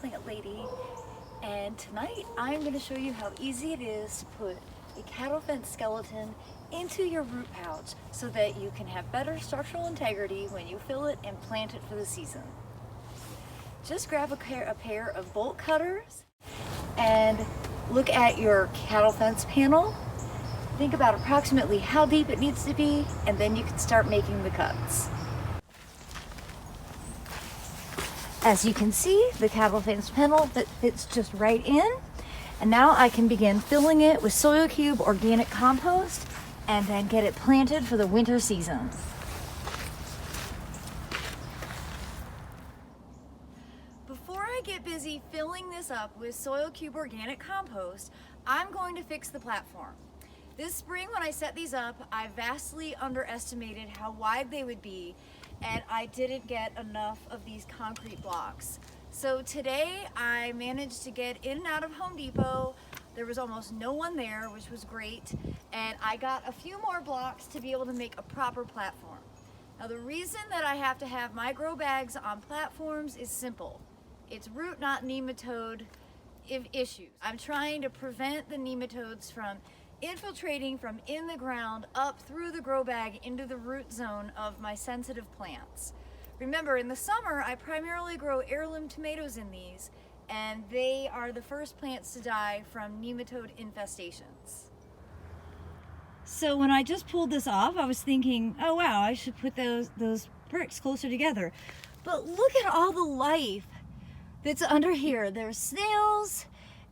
Plant Lady, and tonight I'm going to show you how easy it is to put a cattle fence skeleton into your root pouch so that you can have better structural integrity when you fill it and plant it for the season. Just grab a pair of bolt cutters and look at your cattle fence panel. Think about approximately how deep it needs to be, and then you can start making the cuts. As you can see, the cattle fence panel that fits just right in. And now I can begin filling it with Soil Cube organic compost and then get it planted for the winter season. Before I get busy filling this up with Soil Cube organic compost, I'm going to fix the platform. This spring when I set these up, I vastly underestimated how wide they would be, and I didn't get enough of these concrete blocks. So today I managed to get in and out of Home Depot. There was almost no one there, which was great, and I got a few more blocks to be able to make a proper platform. Now the reason that I have to have my grow bags on platforms is simple. It's root, not nematode issues. I'm trying to prevent the nematodes from infiltrating from in the ground up through the grow bag into the root zone of my sensitive plants. Remember, in the summer, I primarily grow heirloom tomatoes in these, and they are the first plants to die from nematode infestations. So when I just pulled this off, I was thinking, oh wow, I should put those bricks closer together. But look at all the life that's under here. There's snails,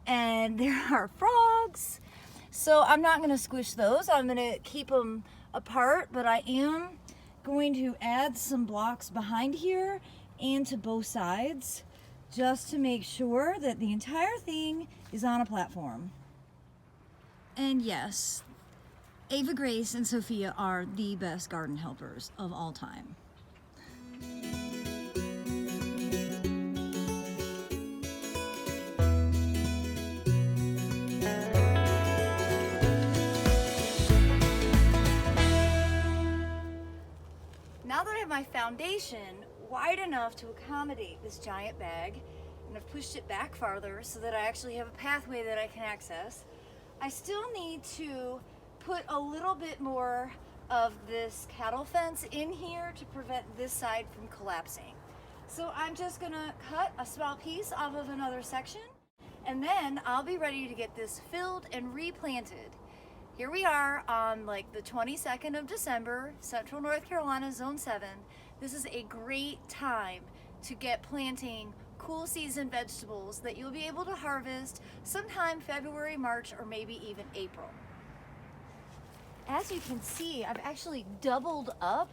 and there are frogs. So I'm not going to squish those. I'm going to keep them apart, but I am going to add some blocks behind here and to both sides just to make sure that the entire thing is on a platform. And yes, Ava Grace and Sophia are the best garden helpers of all time. Now that I have my foundation wide enough to accommodate this giant bag, and I've pushed it back farther so that I actually have a pathway that I can access, I still need to put a little bit more of this cattle fence in here to prevent this side from collapsing. So I'm just gonna cut a small piece off of another section, and then I'll be ready to get this filled and replanted. Here we are on like the 22nd of December, Central North Carolina, Zone 7. This is a great time to get planting cool season vegetables that you'll be able to harvest sometime February, March, or maybe even April. As you can see, I've actually doubled up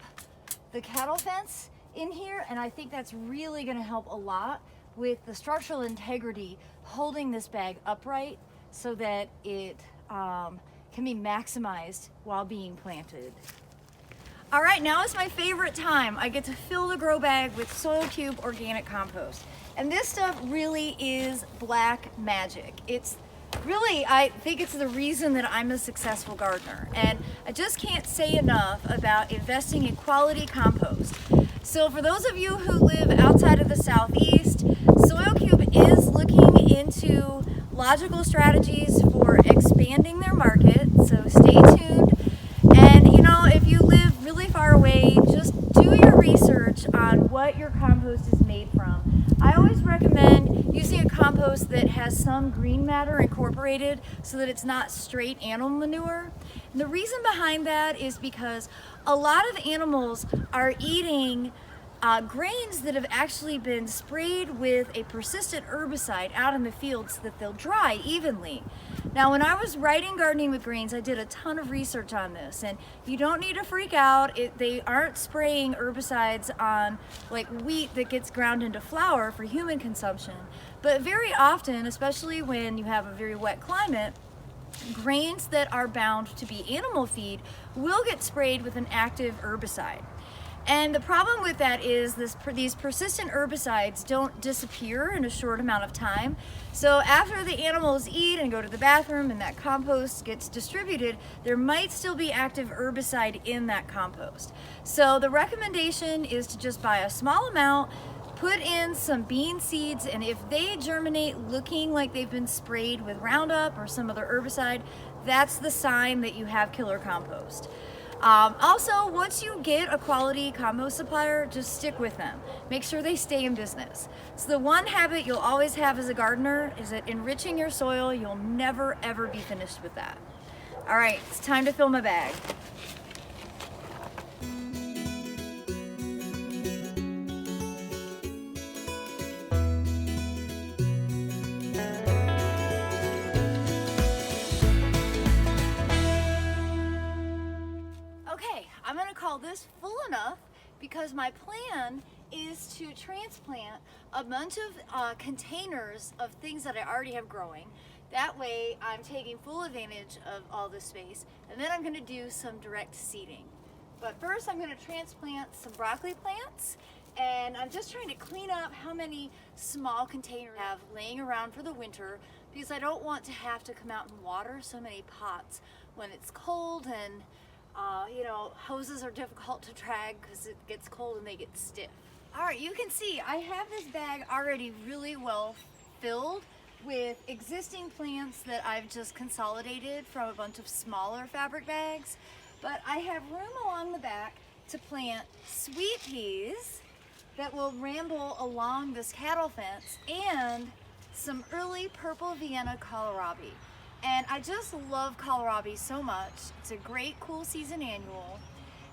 the cattle fence in here, and I think that's really going to help a lot with the structural integrity, holding this bag upright so that it can be maximized while being planted. All right, now is my favorite time. I get to fill the grow bag with Soil Cube organic compost. And this stuff really is black magic. It's really, I think it's the reason that I'm a successful gardener. And I just can't say enough about investing in quality compost. So for those of you who live outside of the Southeast, Soil Cube is looking into logical strategies for expanding their market, so stay tuned. And you know, if you live really far away, just do your research on what your compost is made from. I always recommend using a compost that has some green matter incorporated so that it's not straight animal manure. And the reason behind that is because a lot of animals are eating grains that have actually been sprayed with a persistent herbicide out in the field so that they'll dry evenly. Now, when I was writing Gardening with Grains, I did a ton of research on this, and you don't need to freak out. They aren't spraying herbicides on like wheat that gets ground into flour for human consumption. But very often, especially when you have a very wet climate, grains that are bound to be animal feed will get sprayed with an active herbicide. And the problem with that is these persistent herbicides don't disappear in a short amount of time. So after the animals eat and go to the bathroom and that compost gets distributed, there might still be active herbicide in that compost. So the recommendation is to just buy a small amount, Put in some bean seeds, and if they germinate looking like they've been sprayed with Roundup or some other herbicide, that's the sign that you have killer compost. Also, once you get a quality compost supplier, just stick with them. Make sure they stay in business. So the one habit you'll always have as a gardener is that enriching your soil, you'll never ever be finished with that. All right, it's time to fill my bag. Okay, I'm gonna call this full enough because my plan is to transplant a bunch of containers of things that I already have growing. That way I'm taking full advantage of all this space, and then I'm gonna do some direct seeding. But first I'm gonna transplant some broccoli plants, and I'm just trying to clean up how many small containers I have laying around for the winter, because I don't want to have to come out and water so many pots when it's cold, and you know, hoses are difficult to drag because it gets cold and they get stiff. All right, you can see I have this bag already really well filled with existing plants that I've just consolidated from a bunch of smaller fabric bags. But I have room along the back to plant sweet peas that will ramble along this cattle fence, and some early purple Vienna kohlrabi. And I just love kohlrabi so much. It's a great cool season annual.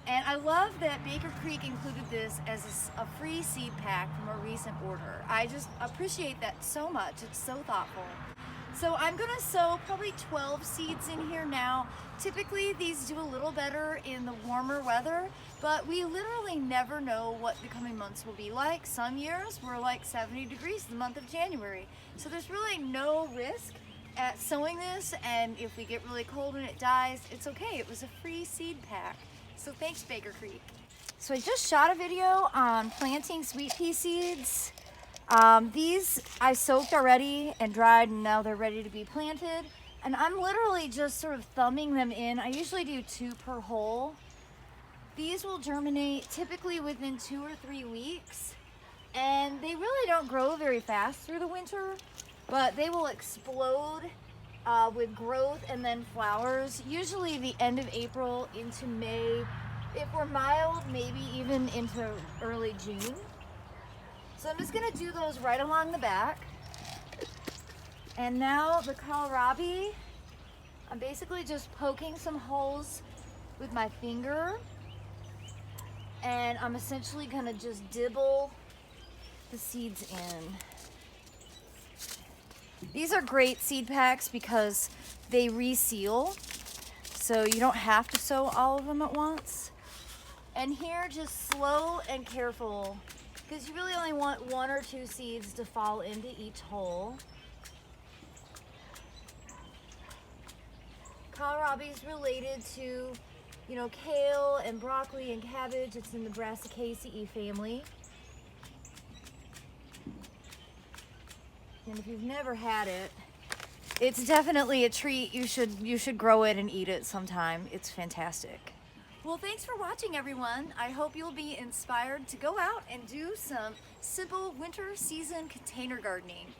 And I love that Baker Creek included this as a free seed pack from a recent order. I just appreciate that so much. It's so thoughtful. So I'm gonna sow probably 12 seeds in here now. Typically these do a little better in the warmer weather, but we literally never know what the coming months will be like. Some years we're like 70 degrees the month of January. So there's really no risk at sowing this, and if we get really cold and it dies, it's okay. It was a free seed pack. So thanks, Baker Creek. So I just shot a video on planting sweet pea seeds. These I soaked already and dried, and now they're ready to be planted. And I'm literally just sort of thumbing them in. I usually do 2 per hole. These will germinate typically within 2 or 3 weeks. And they really don't grow very fast through the winter, but they will explode with growth and then flowers, usually the end of April into May. If we're mild, maybe even into early June. So I'm just gonna do those right along the back. And now the kohlrabi, I'm basically just poking some holes with my finger, and I'm essentially gonna just dibble the seeds in. These are great seed packs because they reseal, so you don't have to sow all of them at once. And here, just slow and careful, because you really only want 1 or 2 seeds to fall into each hole. Kohlrabi is related to, you know, kale and broccoli and cabbage. It's in the Brassicaceae family. And if you've never had it, it's definitely a treat. You should grow it and eat it sometime. It's fantastic. Well, thanks for watching, everyone. I hope you'll be inspired to go out and do some simple winter season container gardening.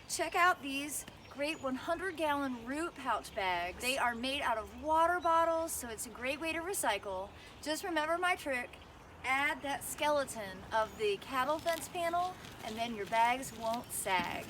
Check out these great 100-gallon root pouch bags. They are made out of water bottles, so it's a great way to recycle. Just remember my trick. Add that skeleton of the cattle fence panel, and then your bags won't sag.